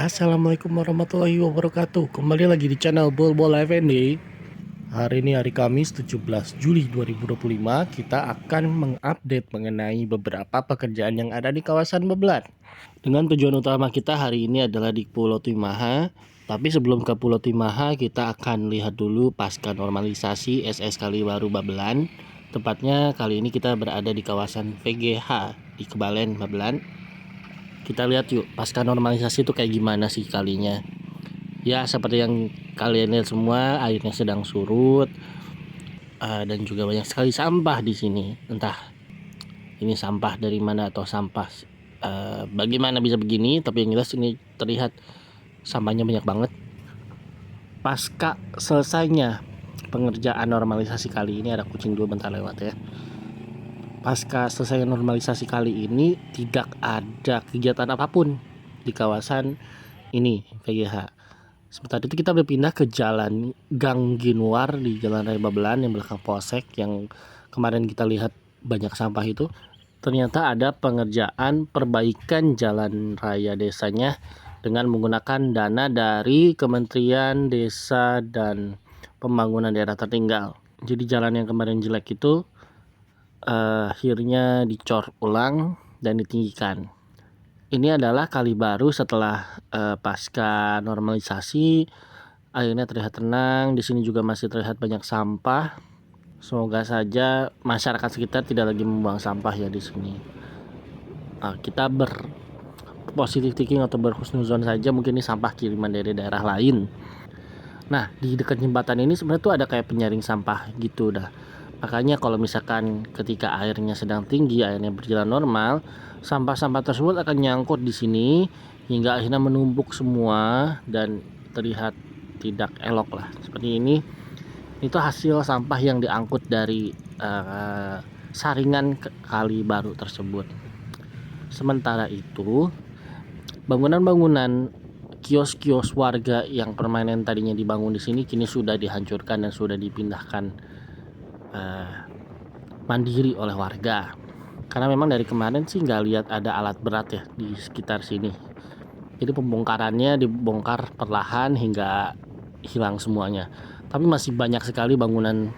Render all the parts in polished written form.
Assalamualaikum warahmatullahi wabarakatuh. Kembali lagi di channel Bulbul Effendi. Hari ini hari Kamis 17 Juli 2025. Kita akan mengupdate mengenai beberapa pekerjaan yang ada di kawasan Babelan. Dengan tujuan utama kita hari ini adalah di Pulau Timaha. Tapi sebelum ke Pulau Timaha, kita akan lihat dulu pasca normalisasi SS Kalibaru Babelan. Tepatnya kali ini kita berada di kawasan VGH di Kebalen Babelan. Kita lihat yuk pasca normalisasi itu kayak gimana sih kalinya. Ya seperti yang kalian lihat semua, airnya sedang surut, dan juga banyak sekali sampah di sini. Entah ini sampah dari mana atau sampah bagaimana bisa begini, tapi yang jelas ini terlihat sampahnya banyak banget. Pasca selesainya pengerjaan normalisasi kali ini, ada kucing dua bentar lewat ya. Pasca selesai normalisasi kali ini tidak ada kegiatan apapun di kawasan ini VGH. Sementara itu kita berpindah ke jalan Gang Ginwar di Jalan Raya Babelan yang belakang Polsek, yang kemarin kita lihat banyak sampah itu. Ternyata ada pengerjaan perbaikan jalan raya desanya dengan menggunakan dana dari Kementerian Desa dan Pembangunan Daerah Tertinggal. Jadi jalan yang kemarin jelek itu akhirnya dicor ulang dan ditinggikan. Ini adalah kali baru setelah pasca normalisasi, airnya terlihat tenang. Di sini juga masih terlihat banyak sampah. Semoga saja masyarakat sekitar tidak lagi membuang sampah ya di sini. Kita berpositif thinking atau berhusnuzon saja, mungkin ini sampah kiriman dari daerah lain. Nah, di dekat jembatan ini sebenarnya tuh ada kayak penyaring sampah gitu dah. Makanya kalau misalkan ketika airnya sedang tinggi, airnya berjalan normal, sampah-sampah tersebut akan nyangkut di sini hingga akhirnya menumpuk semua dan terlihat tidak elok lah. Seperti ini, itu hasil sampah yang diangkut dari saringan kali baru tersebut. Sementara itu, bangunan-bangunan kios-kios warga yang permanen tadinya dibangun di sini kini sudah dihancurkan dan sudah dipindahkan mandiri oleh warga. Karena memang dari kemarin sih nggak lihat ada alat berat ya di sekitar sini. Jadi pembongkarannya dibongkar perlahan hingga hilang semuanya. Tapi masih banyak sekali bangunan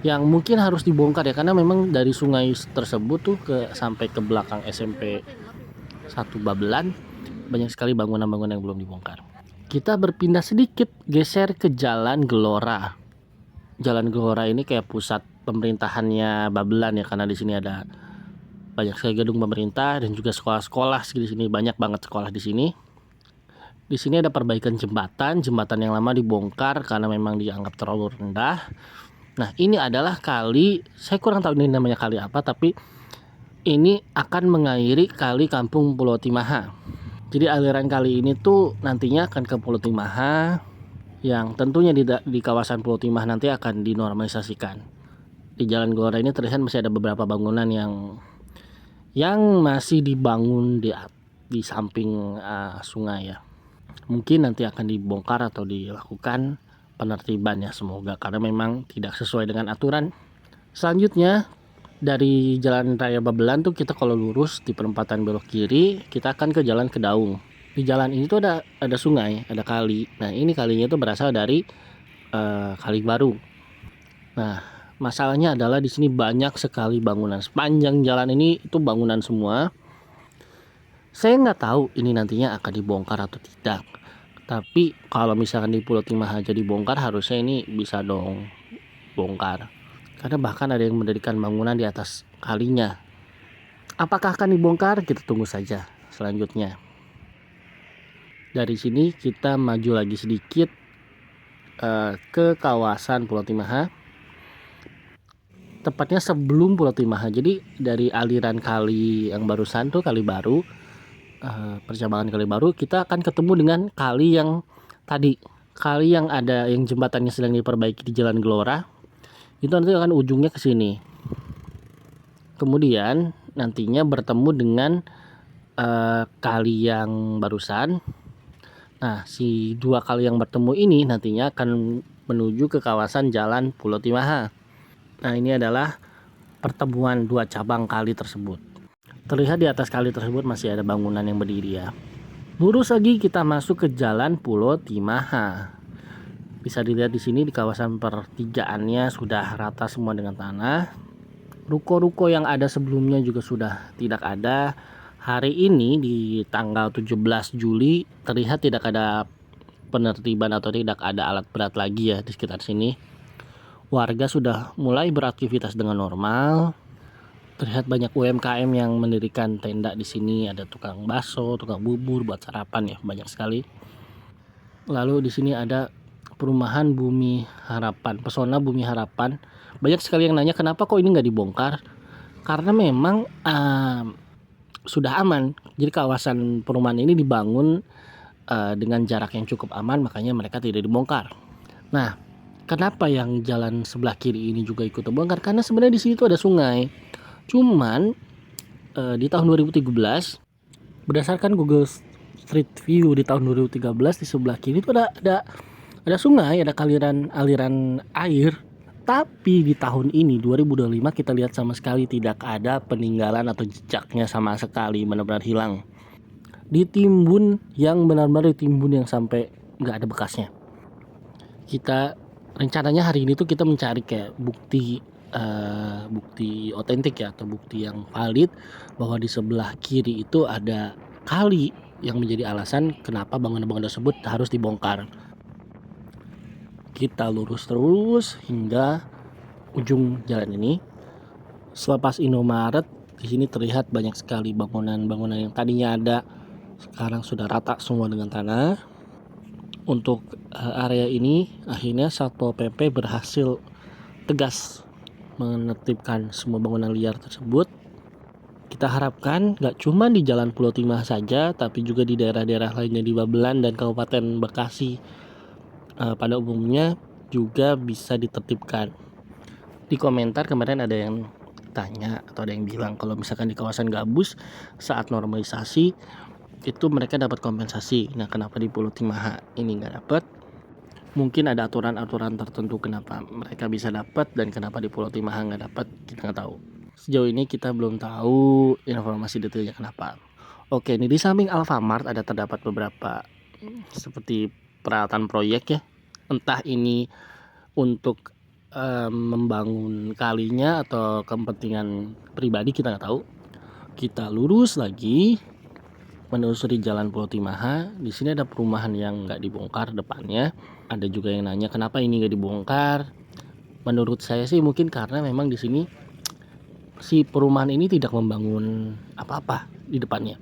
yang mungkin harus dibongkar ya, karena memang dari sungai tersebut tuh sampai ke belakang SMP 1 Babelan banyak sekali bangunan-bangunan yang belum dibongkar. Kita berpindah sedikit, geser ke Jalan Gelora. Jalan Gelora ini kayak pusat pemerintahannya Babelan ya, karena di sini ada banyak sekali gedung pemerintah dan juga sekolah-sekolah di sini, banyak banget sekolah di sini. Di sini ada perbaikan jembatan yang lama dibongkar karena memang dianggap terlalu rendah. Nah, ini adalah kali, saya kurang tahu ini namanya kali apa, tapi ini akan mengairi kali Kampung Pulau Timaha. Jadi aliran kali ini tuh nantinya akan ke Pulau Timaha, yang tentunya di kawasan Pulau Timaha nanti akan dinormalisasikan. Di Jalan Gelora ini terlihat masih ada beberapa bangunan yang masih dibangun di samping sungai ya. Mungkin nanti akan dibongkar atau dilakukan penertiban ya, semoga, karena memang tidak sesuai dengan aturan. Selanjutnya dari Jalan Raya Babelan tuh kita kalau lurus di perempatan belok kiri, kita akan ke Jalan Kedaung. Di jalan ini tuh ada sungai, ada kali. Nah, ini kalinya tuh berasal dari Kali Baru. Nah, masalahnya adalah di sini banyak sekali bangunan. Sepanjang jalan ini itu bangunan semua. Saya nggak tahu ini nantinya akan dibongkar atau tidak. Tapi kalau misalkan di Pulau Timaha jadi bongkar, harusnya ini bisa dong bongkar. Karena bahkan ada yang mendirikan bangunan di atas kalinya. Apakah akan dibongkar? Kita tunggu saja selanjutnya. Dari sini kita maju lagi sedikit ke kawasan Pulau Timaha. Tepatnya sebelum Pulau Timaha. Jadi dari aliran kali yang barusan tuh, Kali Baru, percabangan Kali Baru, kita akan ketemu dengan kali yang tadi. Kali yang ada yang jembatannya sedang diperbaiki di Jalan Gelora. Itu nanti akan ujungnya ke sini. Kemudian nantinya bertemu dengan kali yang barusan. Nah, si dua kali yang bertemu ini nantinya akan menuju ke kawasan Jalan Pulau Timaha. Nah, ini adalah pertemuan dua cabang kali tersebut. Terlihat di atas kali tersebut masih ada bangunan yang berdiri ya. Lurus lagi kita masuk ke Jalan Pulau Timaha. Bisa dilihat di sini di kawasan pertigaannya sudah rata semua dengan tanah. Ruko-ruko yang ada sebelumnya juga sudah tidak ada. Hari ini di tanggal 17 Juli terlihat tidak ada penertiban atau tidak ada alat berat lagi ya di sekitar sini. Warga sudah mulai beraktivitas dengan normal. Terlihat banyak UMKM yang mendirikan tenda di sini. Ada tukang bakso, tukang bubur buat sarapan ya, banyak sekali. Lalu di sini ada perumahan Bumi Harapan, Pesona Bumi Harapan. Banyak sekali yang nanya kenapa kok ini nggak dibongkar. Karena memang sudah aman. Jadi kawasan perumahan ini dibangun dengan jarak yang cukup aman, makanya mereka tidak dibongkar. Nah, kenapa yang jalan sebelah kiri ini juga ikut terbongkar? Karena sebenarnya di situ ada sungai. Cuman di tahun 2013 berdasarkan Google Street View di tahun 2013 di sebelah kiri itu ada sungai, ada aliran air. Tapi di tahun ini 2025 kita lihat sama sekali tidak ada peninggalan atau jejaknya sama sekali, benar-benar hilang. Ditimbun yang benar-benar ditimbun yang sampai nggak ada bekasnya. Kita rencananya hari ini tuh kita mencari kayak bukti otentik ya, atau bukti yang valid bahwa di sebelah kiri itu ada kali yang menjadi alasan kenapa bangunan-bangunan tersebut harus dibongkar. Kita lurus terus hingga ujung jalan ini. Selepas Indomaret, di sini terlihat banyak sekali bangunan-bangunan yang tadinya ada sekarang sudah rata semua dengan tanah. Untuk area ini akhirnya Satpol PP berhasil tegas menertibkan semua bangunan liar tersebut. Kita harapkan gak cuma di Jalan Pulau Timah saja, tapi juga di daerah-daerah lainnya di Babelan dan Kabupaten Bekasi pada umumnya juga bisa ditertibkan. Di komentar kemarin ada yang tanya atau ada yang bilang kalau misalkan di kawasan gabus saat normalisasi itu mereka dapat kompensasi. Nah, kenapa di Pulau Timaha ini nggak dapat? Mungkin ada aturan-aturan tertentu kenapa mereka bisa dapat dan kenapa di Pulau Timaha nggak dapat, kita nggak tahu. Sejauh ini kita belum tahu informasi detailnya kenapa. Oke, ini di samping Alfamart ada terdapat beberapa seperti peralatan proyek ya. Entah ini untuk membangun kalinya atau kepentingan pribadi, kita nggak tahu. Kita lurus lagi menelusuri Jalan Pulau Timaha. Di sini ada perumahan yang nggak dibongkar depannya. Ada juga yang nanya kenapa ini nggak dibongkar. Menurut saya sih mungkin karena memang di sini si perumahan ini tidak membangun apa-apa di depannya.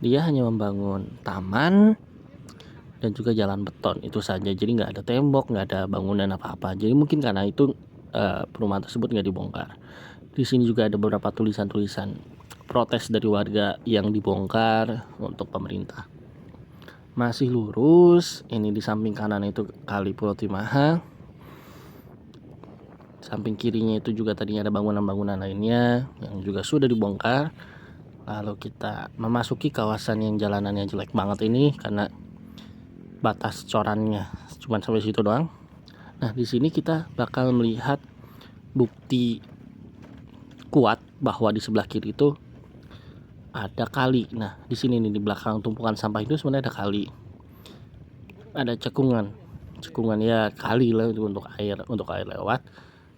Dia hanya membangun taman dan juga jalan beton itu saja. Jadi nggak ada tembok, nggak ada bangunan apa-apa. Jadi mungkin karena itu perumahan tersebut nggak dibongkar. Di sini juga ada beberapa tulisan-tulisan protes dari warga yang dibongkar untuk pemerintah. Masih lurus, ini di samping kanan itu kali Pulau Timaha. Samping kirinya itu juga tadinya ada bangunan-bangunan lainnya yang juga sudah dibongkar. Lalu kita memasuki kawasan yang jalanannya jelek banget ini karena batas corannya cuma sampai situ doang. Nah, di sini kita bakal melihat bukti kuat bahwa di sebelah kiri itu ada kali. Nah, di sini nih di belakang tumpukan sampah itu sebenarnya ada kali. Ada cekungan ya, kali lah untuk air lewat.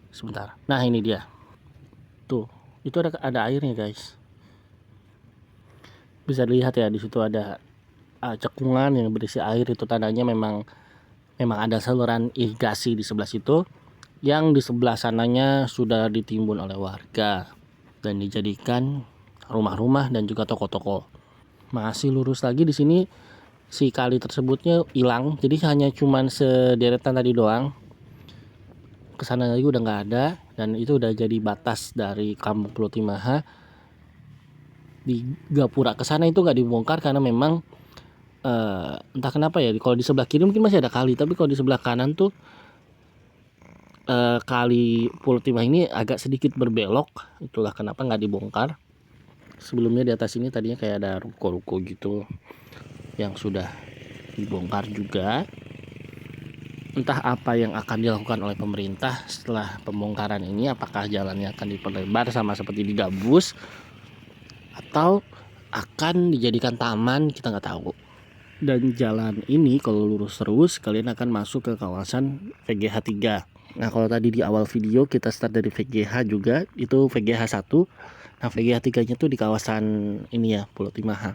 Sebentar. Nah, ini dia. Tuh, itu ada airnya, guys. Bisa dilihat ya, di situ ada cekungan yang berisi air, itu tandanya memang ada saluran irigasi di sebelah situ. Yang di sebelah sananya sudah ditimbun oleh warga dan dijadikan rumah-rumah dan juga toko-toko. Masih lurus lagi di sini si kali tersebutnya hilang, jadi hanya cuman sederetan tadi doang. Kesana lagi udah nggak ada dan itu udah jadi batas dari Kampung Pulau Timaha. Di Gapura kesana itu nggak dibongkar karena memang entah kenapa ya, kalau di sebelah kiri mungkin masih ada kali, tapi kalau di sebelah kanan tuh kali Pulau Timaha ini agak sedikit berbelok. Itulah kenapa nggak dibongkar. Sebelumnya di atas ini tadinya kayak ada ruko-ruko gitu yang sudah dibongkar juga. Entah apa yang akan dilakukan oleh pemerintah setelah pembongkaran ini, apakah jalannya akan diperlebar sama seperti di Gabus atau akan dijadikan taman, kita nggak tahu. Dan jalan ini kalau lurus terus kalian akan masuk ke kawasan VGH 3. Nah, kalau tadi di awal video kita start dari VGH juga, itu VGH 1. Nah, VGH 3-nya tuh di kawasan ini ya, Pulau Timaha.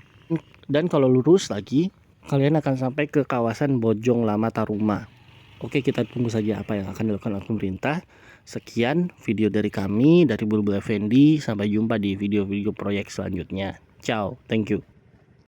Dan kalau lurus lagi, kalian akan sampai ke kawasan Bojong Lama Taruma. Oke, kita tunggu saja apa yang akan dilakukan oleh pemerintah. Sekian video dari kami, dari Bulbul Effendi. Sampai jumpa di video-video proyek selanjutnya. Ciao, thank you.